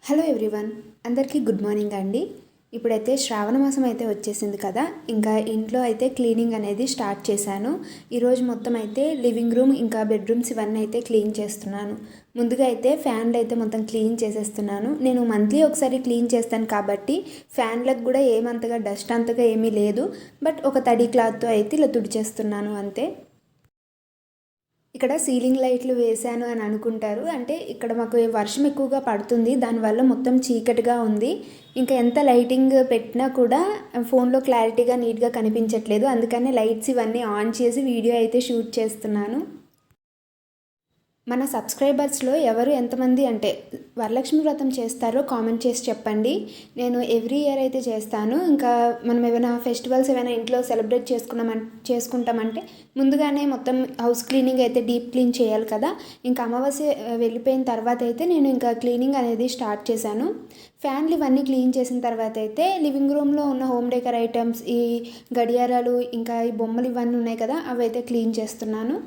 Hello everyone, అందరికీ good morning అండి. ఇప్పుడైతే శ్రావణ మాసం అయితే వచ్చేసింది కదా, ఇంకా ఇంట్లో అయితే క్లీనింగ్ అనేది స్టార్ట్ చేశాను. ఈరోజు మొత్తం అయితే లివింగ్ రూమ్ ఇంకా బెడ్రూమ్స్ ఇవన్నీ అయితే క్లీన్ చేస్తున్నాను. ముందుగా అయితే ఫ్యాన్లు అయితే మొత్తం క్లీన్ చేసేస్తున్నాను. నేను మంత్లీ ఒకసారి క్లీన్ చేస్తాను కాబట్టి ఫ్యాన్లకు కూడా ఏమంతగా డస్ట్ అంతగా ఏమీ లేదు. బట్ ఒక తడి క్లాత్తో అయితే ఇలా తుడిచేస్తున్నాను అంతే. ఇక్కడ సీలింగ్ లైట్లు వేశాను అని అనుకుంటారు. అంటే ఇక్కడ మాకు వర్షం ఎక్కువగా పడుతుంది, దానివల్ల మొత్తం చీకటిగా ఉంది. ఇంకా ఎంత లైటింగ్ పెట్టినా కూడా ఫోన్లో క్లారిటీగా నీట్గా కనిపించట్లేదు. అందుకనే లైట్స్ ఇవన్నీ ఆన్ చేసి వీడియో అయితే షూట్ చేస్తున్నాను. మన సబ్స్క్రైబర్స్లో ఎవరు ఎంతమంది అంటే వరలక్ష్మి వ్రతం చేస్తారో కామెంట్ చేసి చెప్పండి. నేను ఎవ్రీ ఇయర్ అయితే చేస్తాను. ఇంకా మనం ఏమైనా ఫెస్టివల్స్ ఏమైనా ఇంట్లో సెలబ్రేట్ చేసుకుంటామంటే ముందుగానే మొత్తం హౌస్ క్లీనింగ్ అయితే డీప్ క్లీన్ చేయాలి కదా. ఇంకా అమావాస్య వెళ్ళిపోయిన తర్వాత అయితే నేను ఇంకా క్లీనింగ్ అనేది స్టార్ట్ చేశాను. ఫ్యాన్లు ఇవన్నీ క్లీన్ చేసిన తర్వాత అయితే లివింగ్ రూమ్లో ఉన్న హోమ్ డెకర్ ఐటమ్స్, ఈ గడియారాలు ఇంకా ఈ బొమ్మలు ఇవన్నీ ఉన్నాయి కదా, అవి అయితే క్లీన్ చేస్తున్నాను.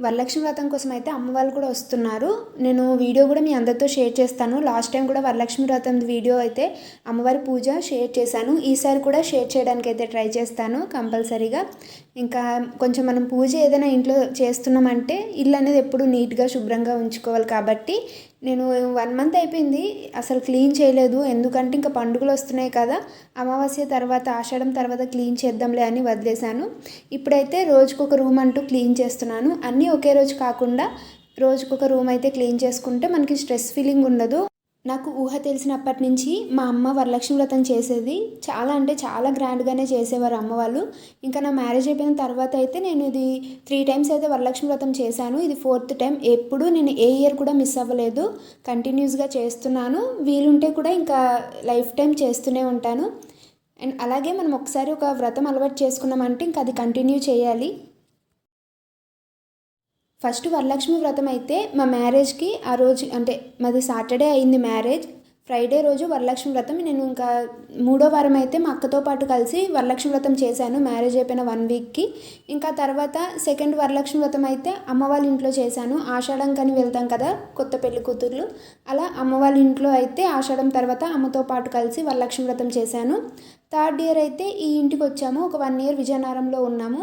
వరలక్ష్మి వ్రతం కోసం అయితే అమ్మ వాళ్ళు కూడా వస్తున్నారు. నేను వీడియో కూడా మీ అందరితో షేర్ చేస్తాను. లాస్ట్ టైం కూడా వరలక్ష్మి వ్రతం వీడియో అయితే అమ్మవారి పూజ షేర్ చేశాను. ఈసారి కూడా షేర్ చేయడానికి అయితే ట్రై చేస్తాను కంపల్సరీగా. ఇంకా కొంచెం మనం పూజ ఏదైనా ఇంట్లో చేస్తున్నామంటే ఇల్లు అనేది ఎప్పుడు నీట్గా శుభ్రంగా ఉంచుకోవాలి కాబట్టి నేను 1 మంత్ అయిపోయింది అసలు క్లీన్ చేయలేదు. ఎందుకంటే ఇంకా పండుగలు వస్తున్నాయి కదా, అమావాస్య తర్వాత ఆషాఢం తర్వాత క్లీన్ చేద్దాంలే అని వదిలేశాను. ఇప్పుడైతే రోజుకొక రూమ్ అంటూ క్లీన్ చేస్తున్నాను. అన్నీ ఒకే రోజు కాకుండా రోజుకొక రూమ్ అయితే క్లీన్ చేసుకుంటే మనకి స్ట్రెస్ ఫీలింగ్ ఉండదు. నాకు ఊహ తెలిసినప్పటి నుంచి మా అమ్మ వరలక్ష్మి వ్రతం చేసేది చాలా అంటే చాలా గ్రాండ్గానే చేసేవారు అమ్మ వాళ్ళు. ఇంకా నా మ్యారేజ్ అయిపోయిన తర్వాత అయితే నేను ఇది 3 టైమ్స్ అయితే వరలక్ష్మి వ్రతం చేశాను. ఇది 4th టైం. ఎప్పుడు నేను ఏ ఇయర్ కూడా మిస్ అవ్వలేదు, కంటిన్యూస్గా చేస్తున్నాను. వీలుంటే కూడా ఇంకా లైఫ్ టైం చేస్తూనే ఉంటాను. అండ్ అలాగే మనం ఒకసారి ఒక వ్రతం అలవాటు చేసుకున్నామంటే ఇంకా అది కంటిన్యూ చేయాలి. ఫస్ట్ వరలక్ష్మి వ్రతం అయితే మా మ్యారేజ్కి ఆ రోజు అంటే మాది సాటర్డే అయింది మ్యారేజ్. ఫ్రైడే రోజు వరలక్ష్మి వ్రతం. నేను ఇంకా 3వ వారం అయితే మా అక్కతో పాటు కలిసి వరలక్ష్మి వ్రతం చేశాను మ్యారేజ్ అయిపోయిన 1 వీక్కి. ఇంకా తర్వాత సెకండ్ వరలక్ష్మి వ్రతం అయితే అమ్మ వాళ్ళ ఇంట్లో చేశాను. ఆషాఢం కని వెళ్తాం కదా కొత్త పెళ్లి కూతుర్లు, అలా అమ్మ వాళ్ళ ఇంట్లో అయితే ఆషాఢం తర్వాత అమ్మతో పాటు కలిసి వరలక్ష్మి వ్రతం చేశాను. 3rd ఇయర్ అయితే ఈ ఇంటికి వచ్చాము. ఒక 1 ఇయర్ విజయనగరంలో ఉన్నాము.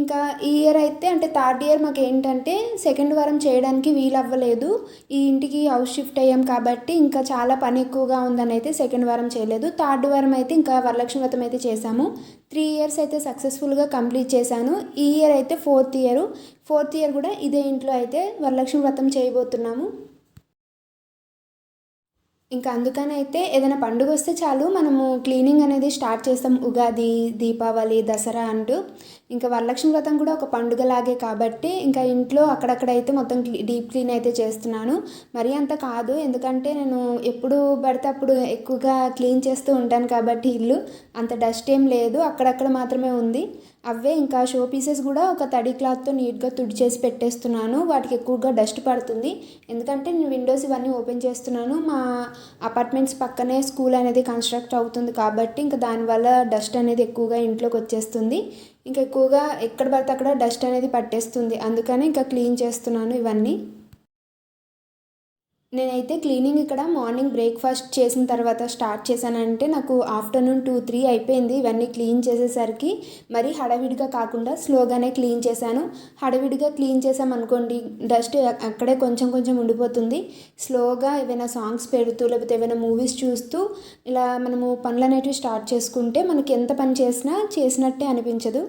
ఇంకా ఈ ఇయర్ అయితే అంటే 3rd ఇయర్ మాకు ఏంటంటే సెకండ్ వారం చేయడానికి వీలు అవ్వలేదు. ఈ ఇంటికి హౌస్ షిఫ్ట్ అయ్యాం కాబట్టి ఇంకా చాలా పని ఎక్కువగా ఉందని అయితే సెకండ్ వారం చేయలేదు. 3rd వారం అయితే ఇంకా వరలక్ష్మి వ్రతం అయితే చేశాము. 3 ఇయర్స్ అయితే సక్సెస్ఫుల్గా కంప్లీట్ చేశాను. ఈ ఇయర్ అయితే 4th ఇయర్ కూడా ఇదే ఇంట్లో అయితే వరలక్ష్మి వ్రతం చేయబోతున్నాము. ఇంకా అందుకని అయితే ఏదైనా పండుగ వస్తే చాలు మనము క్లీనింగ్ అనేది స్టార్ట్ చేస్తాం. ఉగాది, దీపావళి, దసరా అంటూ. ఇంకా వరలక్ష్మి వ్రతం కూడా ఒక పండుగలాగే కాబట్టి ఇంకా ఇంట్లో అక్కడక్కడైతే మొత్తం డీప్ క్లీన్ అయితే చేస్తున్నాను. మరీ అంత కాదు, ఎందుకంటే నేను ఎప్పుడు పడితే అప్పుడు ఎక్కువగా క్లీన్ చేస్తూ ఉంటాను కాబట్టి ఇల్లు అంత డస్ట్ ఏం లేదు, అక్కడక్కడ మాత్రమే ఉంది. అవే ఇంకా షో పీసెస్ కూడా ఒక తడి క్లాత్తో నీట్గా తుడిచేసి పెట్టేస్తున్నాను. వాటికి ఎక్కువగా డస్ట్ పడుతుంది, ఎందుకంటే నేను విండోస్ ఇవన్నీ ఓపెన్ చేస్తున్నాను. మా అపార్ట్మెంట్స్ పక్కనే స్కూల్ అనేది కన్స్ట్రక్ట్ అవుతుంది కాబట్టి ఇంకా దానివల్ల డస్ట్ అనేది ఎక్కువగా ఇంట్లోకి వచ్చేస్తుంది. ఇంకా ఎక్కువగా ఎక్కడ పడితే అక్కడ డస్ట్ అనేది పట్టేస్తుంది. అందుకని ఇంకా క్లీన్ చేస్తున్నాను ఇవన్నీ. నేనైతే క్లీనింగ్ ఇక్కడ మార్నింగ్ బ్రేక్ఫాస్ట్ చేసిన తర్వాత స్టార్ట్ చేశానంటే నాకు ఆఫ్టర్నూన్ 2-3 అయిపోయింది ఇవన్నీ క్లీన్ చేసేసరికి. మరీ హడావిడిగా కాకుండా స్లోగానే క్లీన్ చేశాను. హడావిడిగా క్లీన్ చేసామనుకోండి డస్ట్ అక్కడే కొంచెం కొంచెం ఉండిపోతుంది. స్లోగా ఏవైనా సాంగ్స్ పెడుతూ లేకపోతే ఏవైనా మూవీస్ చూస్తూ ఇలా మనము పనులు అనేటివి స్టార్ట్ చేసుకుంటే మనకి ఎంత పని చేసినా చేసినట్టే అనిపించదు.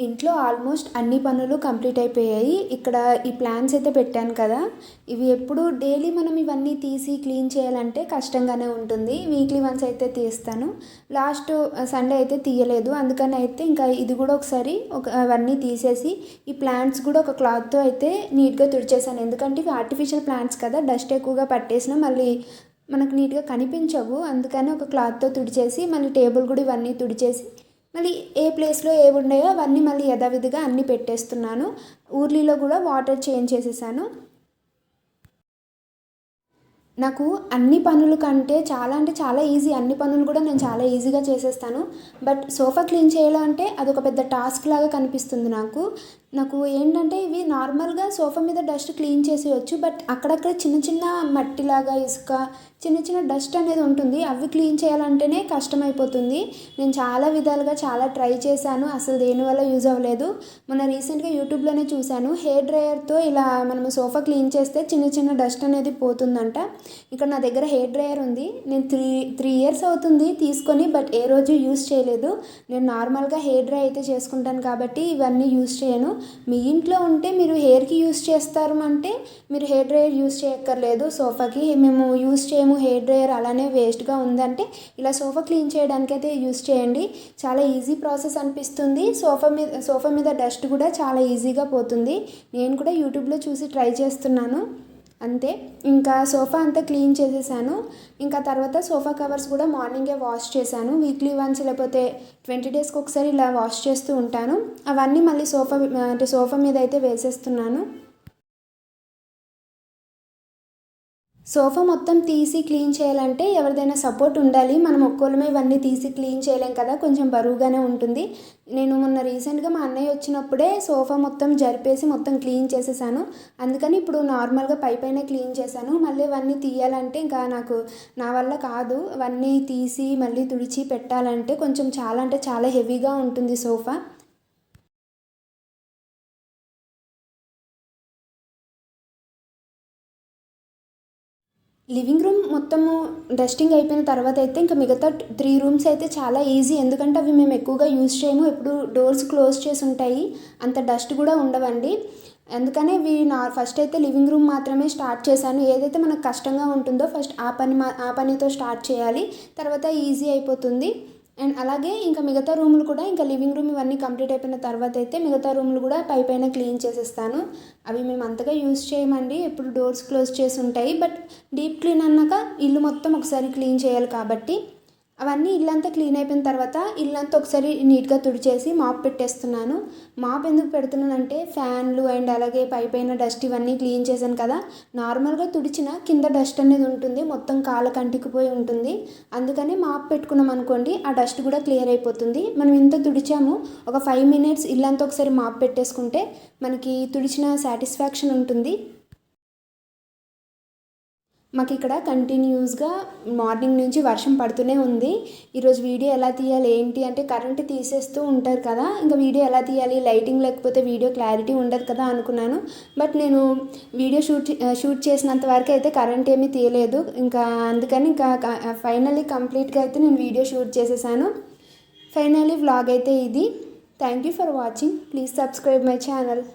ఇంట్లో ఆల్మోస్ట్ అన్ని పనులు కంప్లీట్ అయిపోయాయి. ఇక్కడ ఈ ప్లాన్స్ అయితే పెట్టాను కదా, ఇవి ఎప్పుడు డైలీ మనం ఇవన్నీ తీసి క్లీన్ చేయాలంటే కష్టంగానే ఉంటుంది. వీక్లీ వన్స్ అయితే తీస్తాను. లాస్ట్ సండే అయితే తీయలేదు, అందుకని అయితే ఇంకా ఇది కూడా ఒకసారి అవన్నీ తీసేసి ఈ ప్లాంట్స్ కూడా ఒక క్లాత్తో అయితే నీట్గా తుడిచేసాను. ఎందుకంటే ఇవి ఆర్టిఫిషియల్ ప్లాంట్స్ కదా, డస్ట్ ఎక్కువగా పట్టేసినా మళ్ళీ మనకు నీట్గా కనిపించవు. అందుకని ఒక క్లాత్తో తుడిచేసి మళ్ళీ టేబుల్ కూడా ఇవన్నీ తుడిచేసి మళ్ళీ ఏ ప్లేస్లో ఏవి ఉన్నాయో అవన్నీ మళ్ళీ యథావిధిగా అన్నీ పెట్టేస్తున్నాను. ఊర్లీలో కూడా వాటర్ చేంజ్ చేసేసాను. నాకు అన్ని పనుల కంటే చాలా అంటే చాలా ఈజీ. అన్ని పనులు కూడా నేను చాలా ఈజీగా చేసేస్తాను. బట్ సోఫా క్లీన్ చేయాలంటే అదొక పెద్ద టాస్క్ లాగా కనిపిస్తుంది నాకు. నాకు ఏంటంటే ఇవి నార్మల్గా సోఫా మీద డస్ట్ క్లీన్ చేసేయచ్చు, బట్ అక్కడక్కడ చిన్న చిన్న మట్టిలాగా ఇసుక చిన్న చిన్న డస్ట్ అనేది ఉంటుంది. అవి క్లీన్ చేయాలంటేనే కష్టమైపోతుంది. నేను చాలా విధాలుగా చాలా ట్రై చేశాను, అసలు దేనివల్ల యూజ్ అవ్వలేదు. మొన్న రీసెంట్గా యూట్యూబ్లోనే చూశాను, హెయిర్ డ్రయర్తో ఇలా మనము సోఫా క్లీన్ చేస్తే చిన్న చిన్న డస్ట్ అనేది పోతుందంట. ఇక్కడ నా దగ్గర హెయిర్ డ్రయర్ ఉంది. నేను త్రీ ఇయర్స్ అవుతుంది తీసుకొని, బట్ ఏ రోజు యూజ్ చేయలేదు. నేను నార్మల్గా హెయిర్ డ్రై అయితే చేసుకుంటాను కాబట్టి ఇవన్నీ యూజ్ చేయను. మీ ఇంట్లో ఉంటే మీరు హెయిర్కి యూజ్ చేస్తారు అంటే మీరు హెయిర్ డ్రయర్ యూజ్ చేయక్కర్లేదు. సోఫాకి మేము యూజ్ చేయము, హెయిర్ డ్రయర్ అలానే వేస్ట్గా ఉందంటే ఇలా సోఫా క్లీన్ చేయడానికైతే యూజ్ చేయండి. చాలా ఈజీ ప్రాసెస్ అనిపిస్తుంది. సోఫా మీద డస్ట్ కూడా చాలా ఈజీగా పోతుంది. నేను కూడా యూట్యూబ్లో చూసి ట్రై చేస్తున్నాను అంతే. ఇంకా సోఫా అంతా క్లీన్ చేసేసాను. ఇంకా తర్వాత సోఫా కవర్స్ కూడా మార్నింగే వాష్ చేశాను. వీక్లీ వన్స్ లేకపోతే 20 డేస్కి ఒకసారి ఇలా వాష్ చేస్తూ ఉంటాను. అవన్నీ మళ్ళీ సోఫా మీద అయితే వేసేస్తున్నాను. సోఫా మొత్తం తీసి క్లీన్ చేయాలంటే ఎవరిదైనా సపోర్ట్ ఉండాలి. మనం ఒక్కోళ్ళమే ఇవన్నీ తీసి క్లీన్ చేయలేం కదా, కొంచెం బరువుగానే ఉంటుంది. నేను మొన్న రీసెంట్గా మా అన్నయ్య వచ్చినప్పుడే సోఫా మొత్తం జరిపేసి మొత్తం క్లీన్ చేసేసాను. అందుకని ఇప్పుడు నార్మల్గా పైన క్లీన్ చేశాను. మళ్ళీ ఇవన్నీ తీయాలంటే ఇంకా నా వల్ల కాదు. అవన్నీ తీసి మళ్ళీ తుడిచి పెట్టాలంటే కొంచెం చాలా అంటే చాలా హెవీగా ఉంటుంది సోఫా. లివింగ్ రూమ్ మొత్తము డస్టింగ్ అయిపోయిన తర్వాత అయితే ఇంకా మిగతా 3 రూమ్స్ అయితే చాలా ఈజీ. ఎందుకంటే అవి మేము ఎక్కువగా యూజ్ చేయము, ఎప్పుడు డోర్స్ క్లోజ్ చేసి ఉంటాయి, అంత డస్ట్ కూడా ఉండవండి. అందుకనే ఫస్ట్ అయితే లివింగ్ రూమ్ మాత్రమే స్టార్ట్ చేశాను. ఏదైతే మనకు కష్టంగా ఉంటుందో ఫస్ట్ ఆ పనితో స్టార్ట్ చేయాలి, తర్వాత ఈజీ అయిపోతుంది. అండ్ అలాగే ఇంకా మిగతా రూములు కూడా ఇంకా లివింగ్ రూమ్ ఇవన్నీ కంప్లీట్ అయిపోయిన తర్వాత అయితే మిగతా రూములు కూడా పైన క్లీన్ చేసేస్తాను. అవి మేము అంతగా యూజ్ చేయమండి, ఎప్పుడు డోర్స్ క్లోజ్ చేసి ఉంటాయి. బట్ డీప్ క్లీన్ అన్నాక ఇల్లు మొత్తం ఒకసారి క్లీన్ చేయాలి కాబట్టి అవన్నీ ఇల్లంతా క్లీన్ అయిపోయిన తర్వాత ఇల్లంతా ఒకసారి నీట్గా తుడిచేసి మాప్ పెట్టేస్తున్నాను. మాప్ ఎందుకు పెడుతున్నానంటే ఫ్యాన్లు అండ్ అలాగే పైన డస్ట్ ఇవన్నీ క్లీన్ చేశాను కదా, నార్మల్గా తుడిచిన కింద డస్ట్ అనేది ఉంటుంది, మొత్తం కాళ్ళకు అంటుకుపోయి ఉంటుంది. అందుకని మాప్ పెట్టుకున్నాం అనుకోండి ఆ డస్ట్ కూడా క్లియర్ అయిపోతుంది. మనం ఇంత తుడిచాము, ఒక 5 మినిట్స్ ఇల్లంతా ఒకసారి మాప్ పెట్టేసుకుంటే మనకి తుడిచిన సాటిస్ఫాక్షన్ ఉంటుంది. మాకు ఇక్కడ కంటిన్యూస్గా మార్నింగ్ నుంచి వర్షం పడుతూనే ఉంది. ఈరోజు వీడియో ఎలా తీయాలి ఏంటి అంటే కరెంట్ తీసేస్తూ ఉంటారు కదా, ఇంకా వీడియో ఎలా తీయాలి, లైటింగ్ లేకపోతే వీడియో క్లారిటీ ఉండదు కదా అనుకున్నాను. బట్ నేను వీడియో షూట్ చేసినంత వరకు అయితే కరెంట్ ఏమీ తీయలేదు. అందుకని ఫైనల్లీ కంప్లీట్గా అయితే నేను వీడియో షూట్ చేసేసాను. ఫైనల్లీ వ్లాగ్ అయితే ఇది. Thank you for watching. Please subscribe my channel.